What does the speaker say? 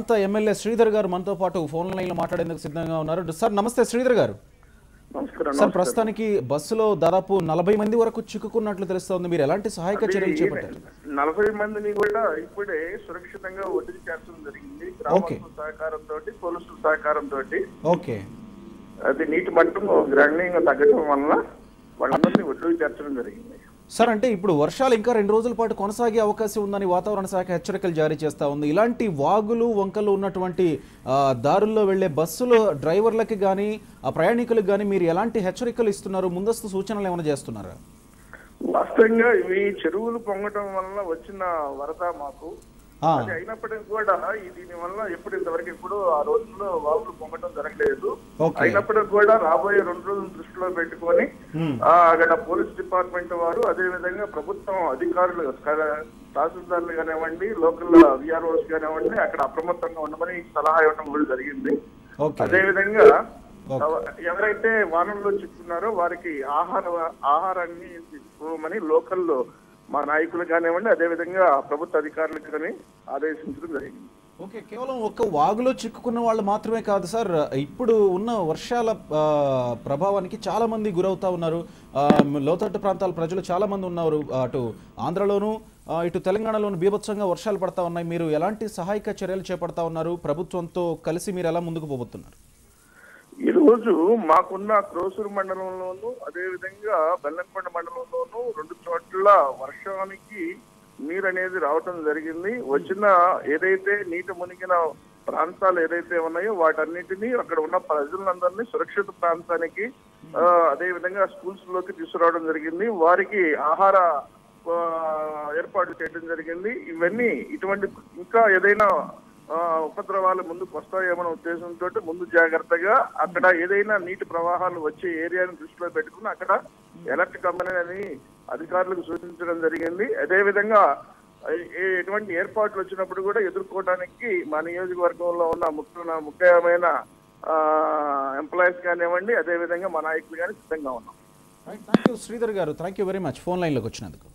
రామత MLA Sridhar గారు మనతో పాటు ఫోన్ లైన్లో మాట్లాడేందుకు సిద్ధంగా ఉన్నారు. సార్ నమస్తే శ్రీధర్ గారు. సార్ ప్రస్తుతానికి బస్సులో దాదాపు 40 మంది వరకు చిక్కుకున్నట్లు తెలుస్తోంది. మీరు ఎలాంటి సహాయక చర్యలు చేపట్టారు? 40 మందిని కూడా ఇప్పుడే సురక్షితంగా ఒడ్డుకి చేర్చడం జరిగింది. గ్రామస్తుల సహకారంతో, పోలీసుల సహకారంతో. ఓకే, అది నీటి మట్టం గణనీయంగా తగ్గడం వలన వాళ్ళందరినీ ఒడ్డుకి చేర్చడం జరిగింది. సార్ అంటే ఇప్పుడు వర్షాలు ఇంకా 2 రోజుల పాటు కొనసాగే అవకాశం ఉందని వాతావరణ శాఖ హెచ్చరికలు జారీ చేస్తా ఉంది. ఇలాంటి వాగులు వంకలు ఉన్నటువంటి దారుల్లో వెళ్లే బస్సుల డ్రైవర్లకి కానీ ప్రయాణికులకు కానీ మీరు ఎలాంటి హెచ్చరికలు ఇస్తున్నారు? ముందస్తు సూచనలు ఏమైనా చేస్తున్నారా? వాస్తవంగా ఇవి చెరువులు పొంగటం వలన వచ్చిన వరద మాకు అది అయినప్పటికీ కూడా దీని వల్ల ఇంతవరకు ఎప్పుడు ఆ రోజుల్లో వాగులు పొంగటం జరగలేదు. అయినప్పటికీ కూడా రాబోయే 2 రోజులు దృష్టిలో పెట్టుకొని అక్కడ పోలీస్ డిపార్ట్మెంట్ వారు, అదే విధంగా ప్రభుత్వం అధికారులు, తహసీల్దార్లు కానివ్వండి, లోకల్ విఆర్ఓస్ కానివ్వండి, అక్కడ అప్రమత్తంగా ఉండమని సలహా ఇవ్వడం కూడా జరిగింది. అదే విధంగా ఎవరైతే వానల్లో చిక్కున్నారో వారికి ఆహారాన్ని తీసుకోమని లోకల్లో మా నాయకులు కానివ్వండి, అదే విధంగా ప్రభుత్వ అధికారులకు కానీ ఆదేశించడం జరిగింది. ఓకే, కేవలం ఒక్క వాగులో చిక్కుకున్న వాళ్ళు మాత్రమే కాదు సార్, ఇప్పుడు ఉన్న వర్షాల ప్రభావానికి చాలా మంది గురవుతా ఉన్నారు. లోతట్టు ప్రాంతాల ప్రజలు చాలా మంది ఉన్నారు. అటు ఆంధ్రలోను ఇటు తెలంగాణలోను బీభత్సంగా వర్షాలు పడతా ఉన్నాయి. మీరు ఎలాంటి సహాయక చర్యలు చేపడతా ఉన్నారు? ప్రభుత్వంతో కలిసి మీరు ఎలా ముందుకు పోబోతున్నారు? ఈ రోజు మాకున్న క్రోసూరు మండలంలోను, అదే విధంగా బెల్లంకొండ మండలంలోను 2 చోట్ల వర్షానికి నీరు అనేది రావటం జరిగింది. వచ్చిన ఏదైతే నీటి మునిగిన ప్రాంతాలు ఏదైతే ఉన్నాయో వాటన్నిటినీ అక్కడ ఉన్న ప్రజలందరినీ సురక్షిత ప్రాంతానికి, అదే విధంగా స్కూల్స్ లోకి తీసుకురావడం జరిగింది. వారికి ఆహార ఏర్పాటు చేయడం జరిగింది. ఇవన్నీ ఇటువంటి ఇంకా ఏదైనా ఉపద్రవాలు ముందుకు వస్తాయేమన్న ఉద్దేశంతో ముందు జాగ్రత్తగా అక్కడ ఏదైనా నీటి ప్రవాహాలు వచ్చే ఏరియాను దృష్టిలో పెట్టుకుని అక్కడ ఎలర్ట్ కంపెనీ అధికారులకు సూచించడం జరిగింది. అదే విధంగా ఎటువంటి ఏర్పాట్లు వచ్చినప్పుడు కూడా ఎదుర్కోవడానికి మా నియోజకవర్గంలో ఉన్న ముఖ్యమైన ఎంప్లాయీస్ కానివ్వండి, అదే విధంగా మా నాయకులు కానీ సిద్ధంగా ఉన్నాం. థ్యాంక్ యూ శ్రీధర్ గారు, thank you very much phone లైన్లోకి వచ్చినందుకు.